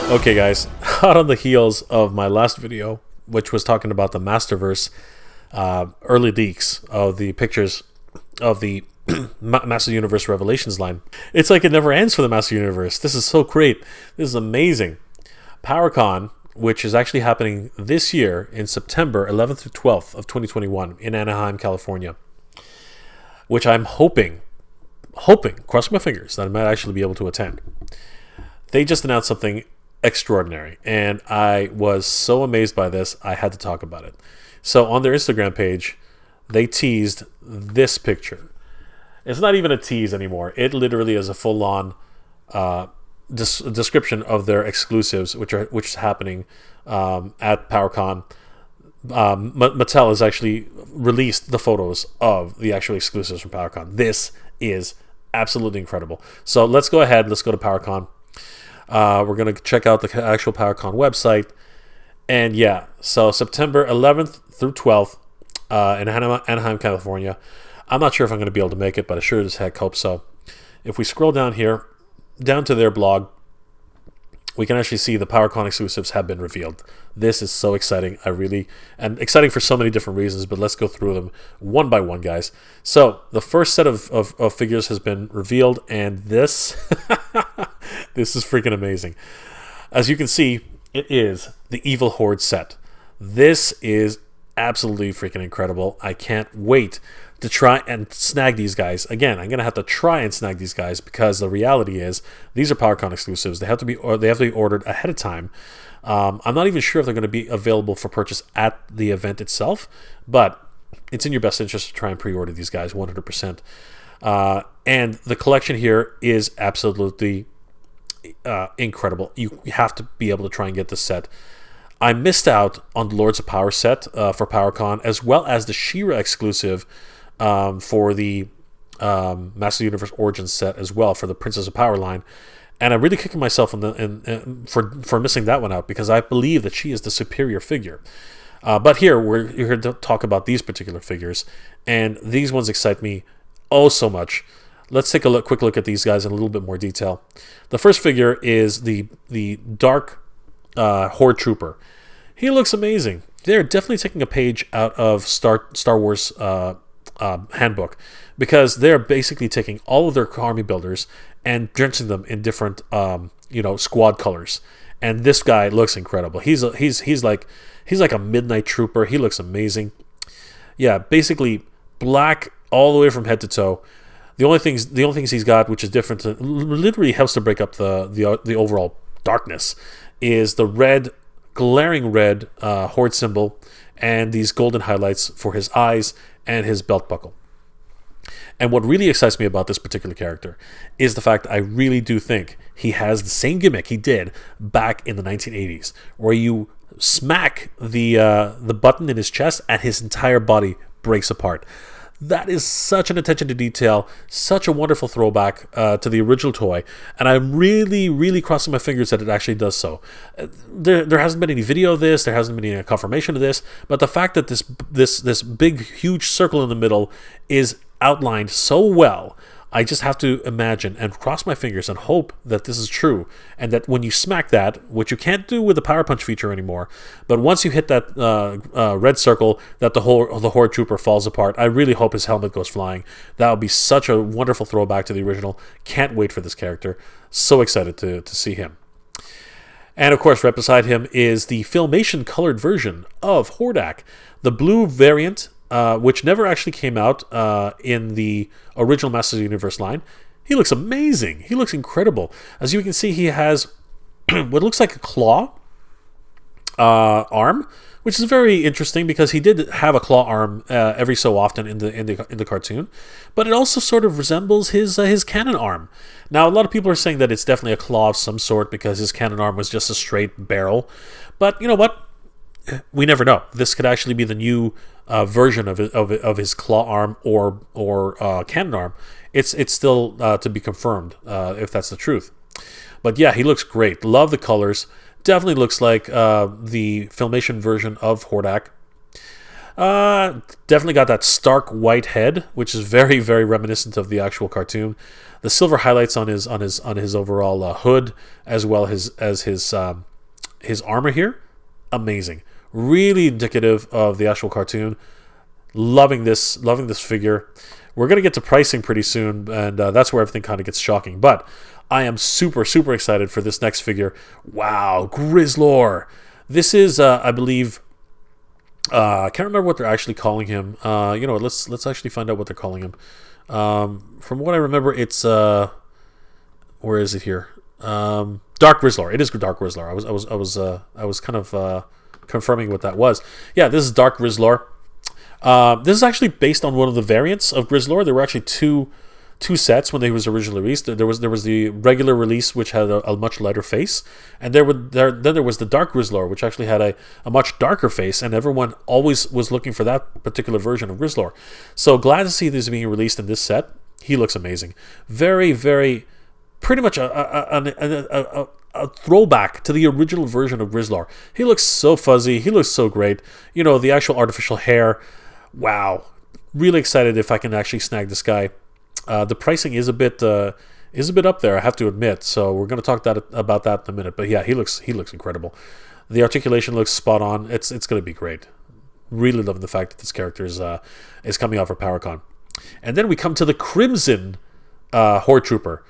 Okay, guys, hot on the heels of my last video, which was talking about the Masterverse early leaks of the pictures of the Master Universe Revelations line. It's like it never ends for the Master Universe. This is so great. This is amazing. PowerCon, which is actually happening this year in September 11th to 12th of 2021 in Anaheim, California, which I'm hoping, crossing my fingers, that I might actually be able to attend. They just announced something extraordinary, and I was so amazed by this, I had to talk about it. So on their Instagram page, they teased this picture. It's not even a tease anymore. It literally is a full-on description of their exclusives, which is happening at PowerCon. Mattel has actually released the photos of the actual exclusives from PowerCon. This is absolutely incredible. So let's go ahead. Let's go to PowerCon. We're going to check out the actual PowerCon website. And yeah, so September 11th through 12th in Anaheim, California. I'm not sure if I'm going to be able to make it, but I sure as heck hope so. If we scroll down here, down to their blog, we can actually see the PowerCon exclusives have been revealed. This is so exciting. And exciting for so many different reasons, but let's go through them one by one, guys. So the first set of figures has been revealed, and this, this is freaking amazing. As you can see, it is the Evil Horde set. This is absolutely freaking incredible. I can't wait to try and snag these guys. Again, I'm gonna have to try and snag these guys because the reality is these are PowerCon exclusives. They have to be ordered ahead of time. I'm not even sure if they're going to be available for purchase at the event itself, but it's in your best interest to try and pre-order these guys 100%. And the collection here is absolutely incredible. You have to be able to try and get this set. I missed out on the Lords of Power set for PowerCon, as well as the She-Ra exclusive for the Master Universe Origins set as well for the Princess of Power line. And I'm really kicking myself for missing that one out because I believe that she is the superior figure. But here, we're here to talk about these particular figures, and these ones excite me oh so much. Let's take a quick look at these guys in a little bit more detail. The first figure is the Dark Horde Trooper. He looks amazing. They're definitely taking a page out of Star Wars handbook, because they're basically taking all of their army builders and drenching them in different squad colors. And this guy looks incredible. He's like a midnight trooper. He looks amazing. Yeah, basically black all the way from head to toe. The only things he's got, which is different, literally helps to break up the overall darkness, is the glaring red Horde symbol and these golden highlights for his eyes and his belt buckle. And what really excites me about this particular character is the fact I really do think he has the same gimmick he did back in the 1980s, where you smack the button in his chest and his entire body breaks apart. That is such an attention to detail, such a wonderful throwback to the original toy, and I'm really, really crossing my fingers that it actually does so. There hasn't been any video of this, there hasn't been any confirmation of this, but the fact that this big, huge circle in the middle is outlined so well, I just have to imagine and cross my fingers and hope that this is true, and that when you smack that, which you can't do with the Power Punch feature anymore, but once you hit that red circle, that the Horde Trooper falls apart. I really hope his helmet goes flying. That would be such a wonderful throwback to the original. Can't wait for this character. So excited to see him. And of course, right beside him is the Filmation colored version of Hordak, the blue variant, which never actually came out in the original Masters of the Universe line. He looks amazing. He looks incredible. As you can see, he has what looks like a claw arm, which is very interesting because he did have a claw arm every so often in the cartoon, but it also sort of resembles his cannon arm. Now, a lot of people are saying that it's definitely a claw of some sort because his cannon arm was just a straight barrel, but you know what? We never know. This could actually be the new version of his claw arm or cannon arm. It's still to be confirmed if that's the truth. But yeah, he looks great. Love the colors. Definitely looks like the Filmation version of Hordak. Definitely got that stark white head, which is very, very reminiscent of the actual cartoon. the silver highlights on his overall hood, as well as his armor here, amazing. Really indicative of the actual cartoon. Loving this figure. We're gonna get to pricing pretty soon, and that's where everything kind of gets shocking. But I am super excited for this next figure. Wow, Grizzlor. This is, I believe, I can't remember what they're actually calling him. Let's actually find out what they're calling him. From what I remember, it's where is it here? Dark Grizzlor. It is Dark Grizzlor. I was kind of confirming what that was. Yeah, this is Dark Grizzlor. This is actually based on one of the variants of Grizzlor. There were actually two sets when they was originally released. There was the regular release, which had a much lighter face, and then there was the Dark Grizzlor, which actually had a much darker face, and everyone always was looking for that particular version of Grizzlor. So glad to see this being released in this set. He looks amazing. Very, very, pretty much a throwback to the original version of Grizzlor. He looks so fuzzy. He looks so great. The actual artificial hair. Wow. Really excited if I can actually snag this guy. The pricing is a bit up there, I have to admit. So we're going to talk about that in a minute. But yeah, he looks incredible. The articulation looks spot on. It's going to be great. Really loving the fact that this character is coming out for PowerCon. And then we come to the Crimson Horde Trooper.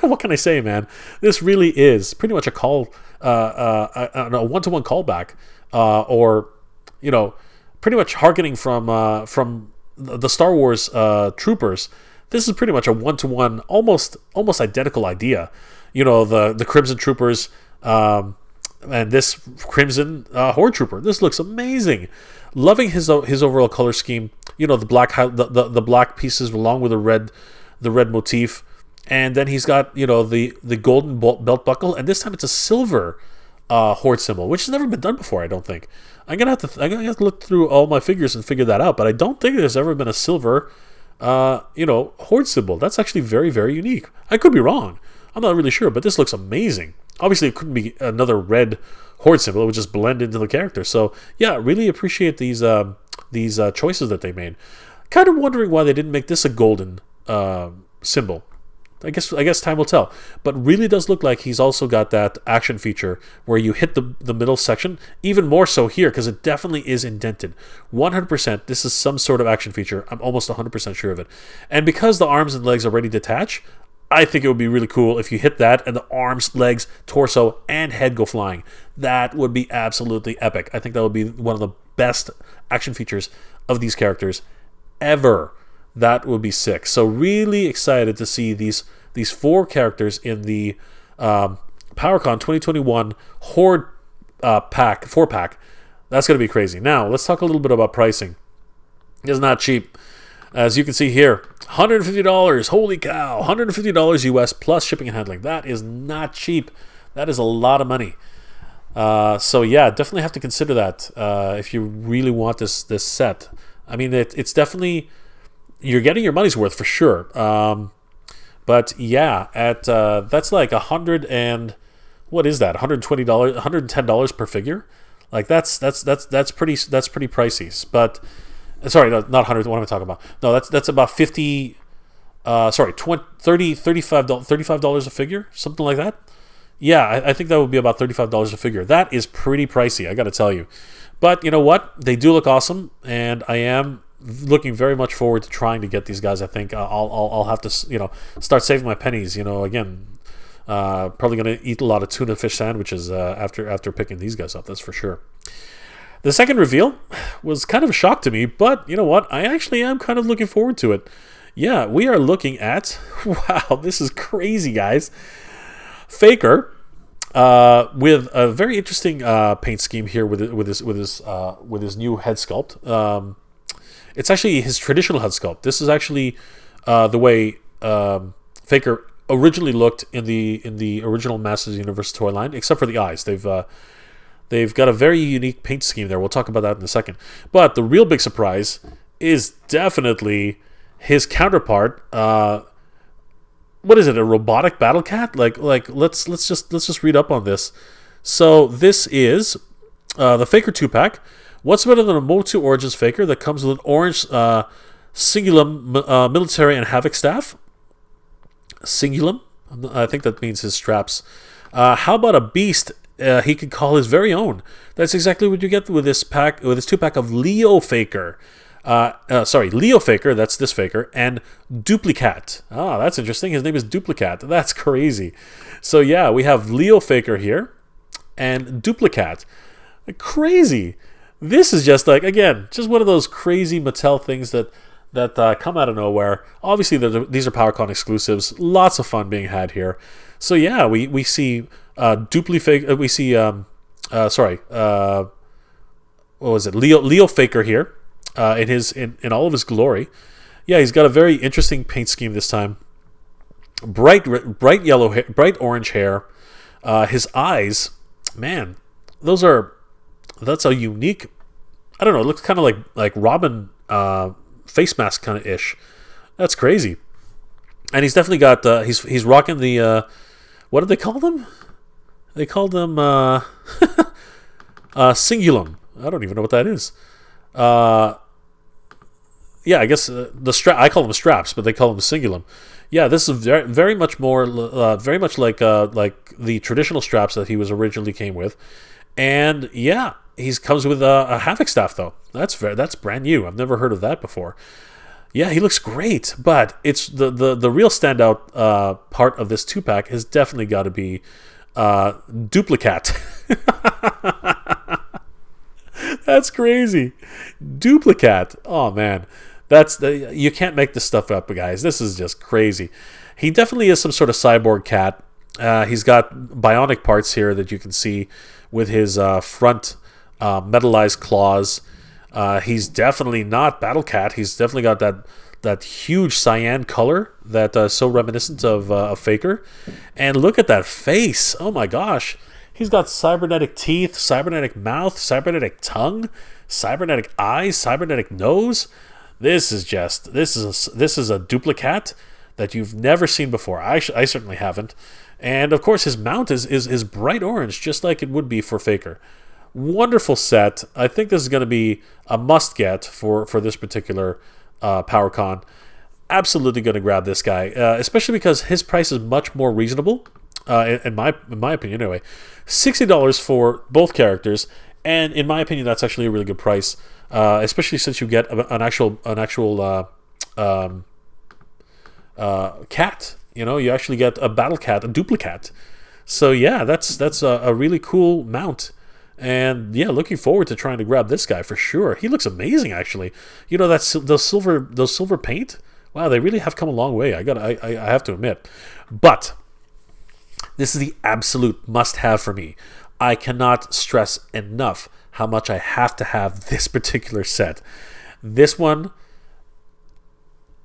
What can I say, man? This really is pretty much a one-to-one callback, or pretty much hearkening from the Star Wars troopers. This is pretty much a one-to-one, almost identical idea. The Crimson Troopers and this Crimson Horde Trooper. This looks amazing. Loving his overall color scheme. The black the black pieces along with the red motif, and then he's got the golden belt buckle, and this time it's a silver Horde symbol, which has never been done before. I don't think. I'm gonna have to look through all my figures and figure that out. But I don't think there's ever been a silver Horde symbol. That's actually very, very unique. I could be wrong. I'm not really sure, but this looks amazing. Obviously, it couldn't be another red Horde symbol. It would just blend into the character. So yeah, really appreciate these choices that they made. Kind of wondering why they didn't make this a golden symbol. I guess time will tell. But really does look like he's also got that action feature where you hit the middle section, even more so here, because it definitely is indented. 100%, this is some sort of action feature. I'm almost 100% sure of it. And because the arms and legs already detach, I think it would be really cool if you hit that and the arms, legs, torso, and head go flying. That would be absolutely epic. I think that would be one of the best action features of these characters ever. That would be sick. So really excited to see these four characters in the PowerCon 2021 Horde pack, 4-pack. That's going to be crazy. Now, let's talk a little bit about pricing. It's not cheap. As you can see here, $150. Holy cow. $150 US plus shipping and handling. That is not cheap. That is a lot of money. So yeah, definitely have to consider that if you really want this set. I mean, it's definitely... You're getting your money's worth for sure. But yeah, at that's like $100 and what is that? $120, $110 per figure. Like that's pretty pricey. But sorry, no, not 100. What am I talking about? No, that's about 50. Sorry, 20, 30, $35 a figure, something like that. Yeah, I think that would be about $35 a figure. That is pretty pricey, I got to tell you. But you know what? They do look awesome, and I am looking very much forward to trying to get these guys. I think I'll have to start saving my pennies. Again, probably gonna eat a lot of tuna fish sandwiches after picking these guys up. That's for sure. The second reveal was kind of a shock to me, but you know what? I actually am kind of looking forward to it. Yeah, we are looking at wow, this is crazy, guys. Faker. With a very interesting paint scheme here with his new head sculpt. It's actually his traditional head sculpt. This is actually the way Faker originally looked in the original Masters of the Universe toy line, except for the eyes. They've got a very unique paint scheme there. We'll talk about that in a second. But the real big surprise is definitely his counterpart. What is it? A robotic battle cat? Like let's just read up on this. So this is the Faker 2-pack. What's better than a Motu Origins Faker that comes with an orange Singulum military and Havoc staff? Cingulum. I think that means his straps. How about a beast he could call his very own? That's exactly what you get with this pack, with this 2-pack of Leo Faker. Leo Faker, that's this Faker, and Duplicat. Ah, that's interesting. His name is Duplicat. That's crazy. So yeah, we have Leo Faker here and Duplicat. Crazy. This is just like, again, just one of those crazy Mattel things that come out of nowhere. Obviously, these are PowerCon exclusives. Lots of fun being had here. So yeah, we see Leo Faker here in all of his glory. Yeah, he's got a very interesting paint scheme this time. Bright yellow hair, bright orange hair. His eyes, man, that's a unique. I don't know. It looks kind of like Robin face mask kind of ish. That's crazy. And he's definitely got. He's rocking the. What did they call them? They called them Cingulum. I don't even know what that is. Yeah, I guess the strap. I call them straps, but they call them Cingulum. Yeah, this is very, very much more, very much like the traditional straps that he was originally came with, and yeah, he comes with a Havoc staff though. That's brand new. I've never heard of that before. Yeah, he looks great, but it's the real standout part of this 2-pack has definitely got to be Duplicat. That's crazy. Duplicat. Oh man. You can't make this stuff up, guys. This is just crazy. He definitely is some sort of cyborg cat. He's got bionic parts here that you can see with his front metallized claws. He's definitely not Battle Cat. He's definitely got that huge cyan color that is so reminiscent of Faker. And look at that face. Oh my gosh. He's got cybernetic teeth, cybernetic mouth, cybernetic tongue, cybernetic eyes, cybernetic nose. This is a Duplicat that you've never seen before. I certainly haven't. And of course, his mount is bright orange, just like it would be for Faker. Wonderful set. I think this is going to be a must get for this particular PowerCon. Absolutely going to grab this guy, especially because his price is much more reasonable. In my opinion, anyway, $60 for both characters, and in my opinion, that's actually a really good price. Especially since you get an actual cat. You know, you actually get a battle cat, a Duplicat. So yeah, that's a really cool mount. And yeah, looking forward to trying to grab this guy for sure. He looks amazing, actually. You know, those silver paint. Wow, they really have come a long way. I have to admit. But this is the absolute must-have for me. I cannot stress enough how much I have to have this particular set. This one,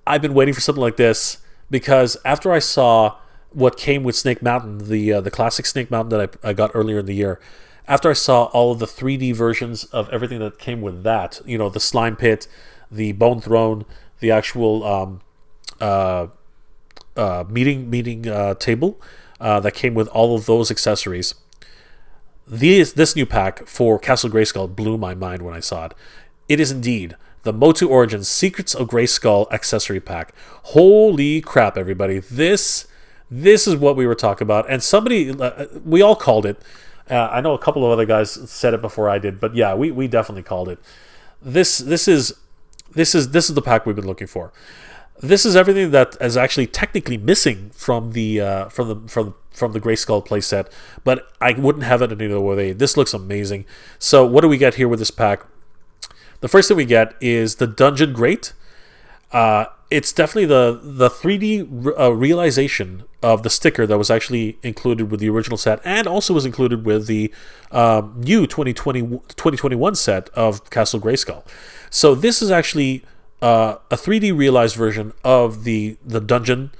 I've been waiting for something like this because after I saw what came with Snake Mountain, the classic Snake Mountain that I got earlier in the year, after I saw all of the 3D versions of everything that came with that, you know, the Slime Pit, the Bone Throne, the actual meeting table that came with all of those accessories. This new pack for Castle Grayskull blew my mind when I saw it. It is indeed the Motu Origins Secrets of Grayskull accessory pack. Holy crap, everybody. This is what we were talking about. And somebody, we all called it. I know a couple of other guys said it before I did, but yeah, we definitely called it. This is the pack we've been looking for. This is everything that is actually technically missing from the Grayskull playset, but I wouldn't have it any other way. This looks amazing. So what do we get here with this pack? The first thing we get is the Dungeon Grate. It's definitely the 3D realization of the sticker that was actually included with the original set, and also was included with the new 2021 set of Castle Grayskull. So this is actually a 3D realized version of the dungeon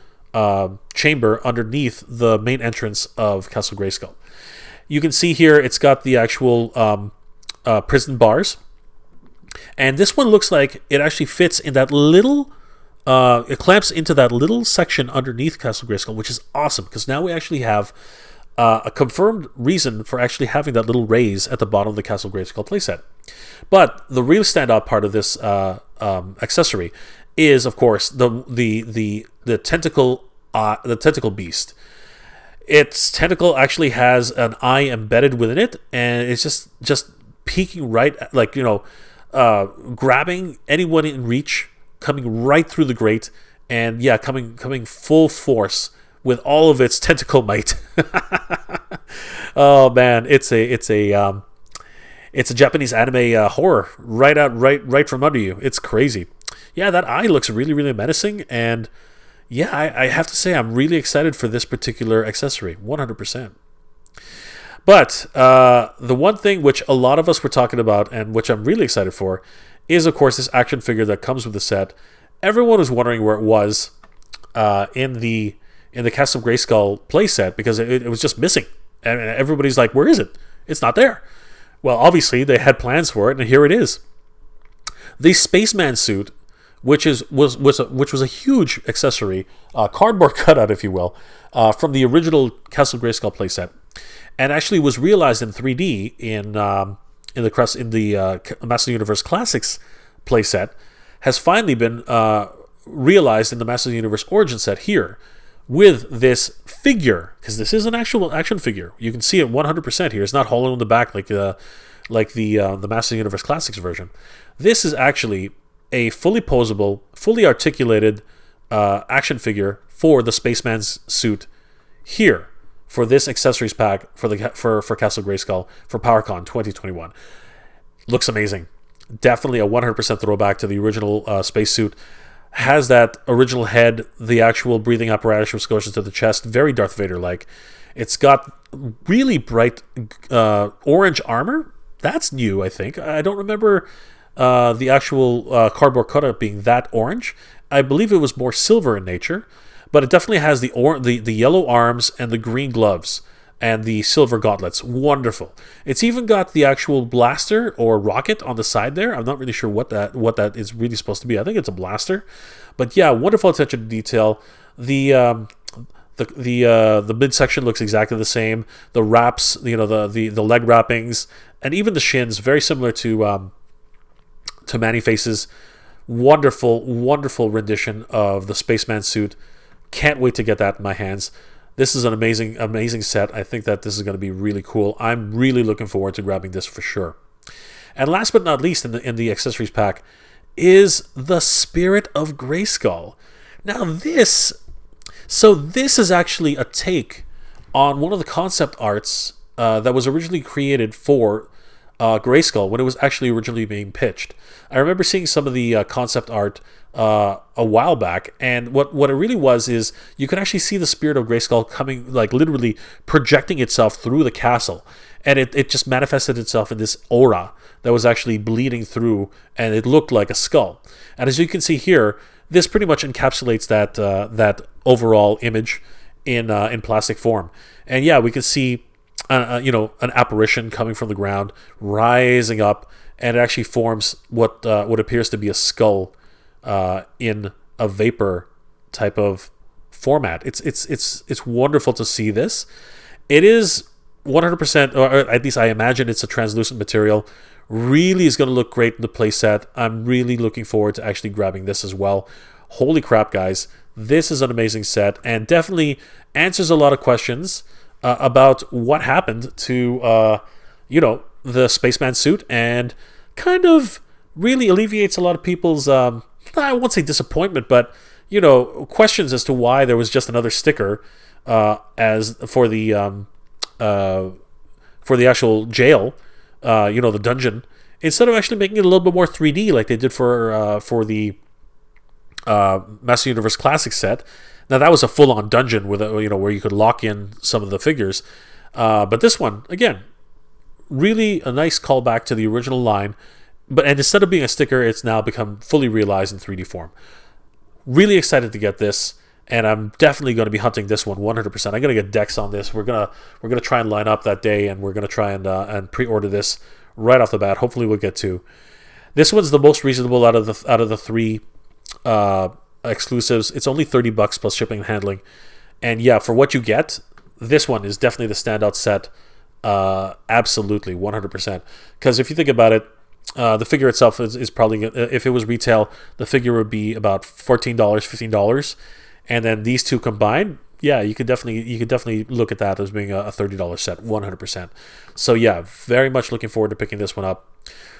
chamber underneath the main entrance of Castle Grayskull. You can see here it's got the actual prison bars, and this one looks like it actually fits in that little. It clamps into that little section underneath Castle Grayskull, which is awesome because now we actually have a confirmed reason for actually having that little raise at the bottom of the Castle Grayskull playset. But the real standout part of this accessory is, of course, the tentacle beast. Its tentacle actually has an eye embedded within it, and it's just peeking right, like, grabbing anyone in reach, coming right through the grate, and yeah, coming full force with all of its tentacle might. Oh man, it's a Japanese anime horror right from under you. It's crazy. Yeah, that eye looks really, really menacing, and yeah, I have to say I'm really excited for this particular accessory, 100%. But the one thing which a lot of us were talking about, and which I'm really excited for, is of course this action figure that comes with the set. Everyone was wondering where it was in the Castle Grayskull playset, because it was just missing, and everybody's like, "Where is it? It's not there." Well, obviously they had plans for it, and here it is. The Spaceman suit, which was a huge accessory, cardboard cutout, if you will, from the original Castle Grayskull playset, and actually was realized in 3D in the Master Universe Classics playset, has finally been realized in the Master Universe Origin set here with this figure, because this is an actual action figure. You can see it 100% here. It's not hollow in the back like the Master Universe Classics version. This is actually a fully posable, fully articulated action figure for the Spaceman's suit here for this accessories pack for Castle Grayskull for PowerCon 2021. Looks amazing. Definitely a 100% throwback to the original spacesuit. Has that original head, the actual breathing apparatus which goes into the chest, very Darth Vader-like. It's got really bright orange armor. That's new, I think. I don't remember the actual cardboard cutout being that orange. I believe it was more silver in nature, but it definitely has the yellow arms and the green gloves and the silver gauntlets. Wonderful. It's even got the actual blaster or rocket on the side there. I'm not really sure what that is really supposed to be. I think it's a blaster, but yeah, wonderful attention to detail. The midsection looks exactly the same. The wraps, the leg wrappings, and even the shins, very similar to Man-E-Face's. Wonderful rendition of the Spaceman suit. Can't wait to get that in my hands. This is an amazing set. I think that this is going to be really cool. I'm really looking forward to grabbing this for sure. And last but not least in the accessories pack is the Spirit of Grayskull. Now this is actually a take on one of the concept arts that was originally created for Grayskull when it was actually originally being pitched. I remember seeing some of the concept art a while back, and what it really was is you could actually see the Spirit of Grayskull coming, like literally projecting itself through the castle, and it just manifested itself in this aura that was actually bleeding through, and it looked like a skull. And as you can see here, this pretty much encapsulates that overall image in plastic form. And yeah, we can see an apparition coming from the ground, rising up, and it actually forms what appears to be a skull in a vapor type of format. It's wonderful to see this. It is 100%, or at least I imagine it's a translucent material. Really is going to look great in the playset. I'm really looking forward to actually grabbing this as well. Holy crap, guys. This is an amazing set, and definitely answers a lot of questions about what happened to the Spaceman suit, and kind of really alleviates a lot of people's I won't say disappointment, but questions as to why there was just another sticker as for the actual jail, the dungeon, instead of actually making it a little bit more 3D like they did for the Master Universe Classic set. Now that was a full-on dungeon with where you could lock in some of the figures, but this one again, really a nice callback to the original line. And instead of being a sticker, it's now become fully realized in 3D form. Really excited to get this, and I'm definitely going to be hunting this one 100%. I'm going to get decks on this. We're gonna try and line up that day, and we're going to try and pre-order this right off the bat. Hopefully, we'll get to. This one's the most reasonable out of the three exclusives. It's only $30 plus shipping and handling, and yeah, for what you get, this one is definitely the standout set. Absolutely 100%. Because if you think about it. The figure itself is probably, if it was retail, the figure would be about $14, $15. and then these two combined, yeah, you could definitely look at that as being a $30 set, 100%. So yeah, very much looking forward to picking this one up.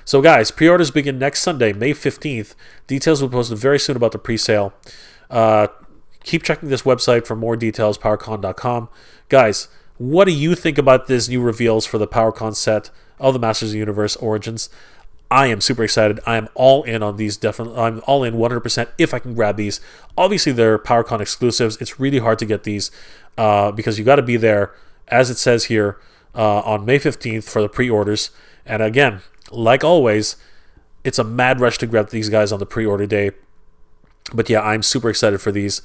So guys, pre-orders begin next Sunday, May 15th. Details will be posted very soon about the pre-sale. Keep checking this website for more details, powercon.com. Guys, what do you think about these new reveals for the PowerCon set of the Masters of the Universe Origins? I am super excited. I am all in on these. Definitely, I'm all in 100% if I can grab these. Obviously, they're PowerCon exclusives. It's really hard to get these because you got to be there, as it says here, on May 15th for the pre-orders. And again, like always, it's a mad rush to grab these guys on the pre-order day. But yeah, I'm super excited for these.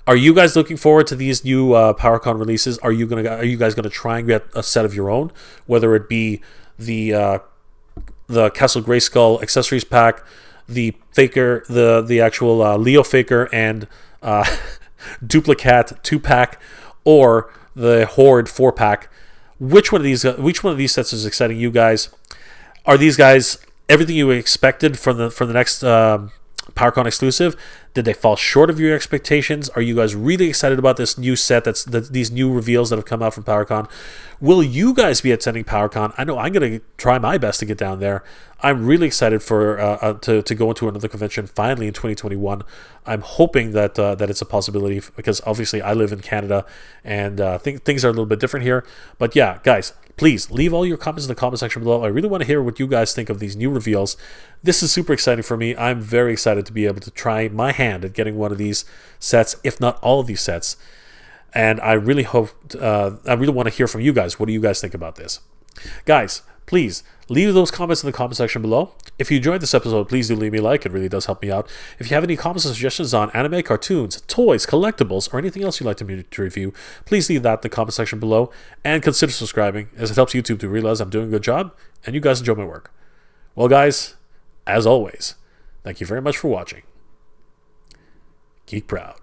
Are you guys looking forward to these new PowerCon releases? Are you guys gonna try and get a set of your own, whether it be the Castle Grayskull accessories pack, the Faker, the actual Leo Faker and Duplicat 2-pack, or the Horde 4-pack? Which one of these sets is exciting you guys? Are these guys everything you expected from the next PowerCon exclusive? Did they fall short of your expectations? Are you guys really excited about this new set? These new reveals that have come out from PowerCon. Will you guys be attending PowerCon? I know I'm going to try my best to get down there. I'm really excited for to go into another convention finally in 2021. I'm hoping that it's a possibility because obviously I live in Canada and things are a little bit different here. But yeah, guys, please leave all your comments in the comment section below. I really want to hear what you guys think of these new reveals. This is super exciting for me. I'm very excited to be able to try my hand at getting one of these sets, if not all of these sets. And I really want to hear from you guys. What do you guys think about this? Guys, please leave those comments in the comment section below. If you enjoyed this episode, please do leave me a like. It really does help me out. If you have any comments or suggestions on anime, cartoons, toys, collectibles, or anything else you'd like me to review, please leave that in the comment section below. And consider subscribing, as it helps YouTube to realize I'm doing a good job and you guys enjoy my work. Well, guys, as always, thank you very much for watching. Geek proud.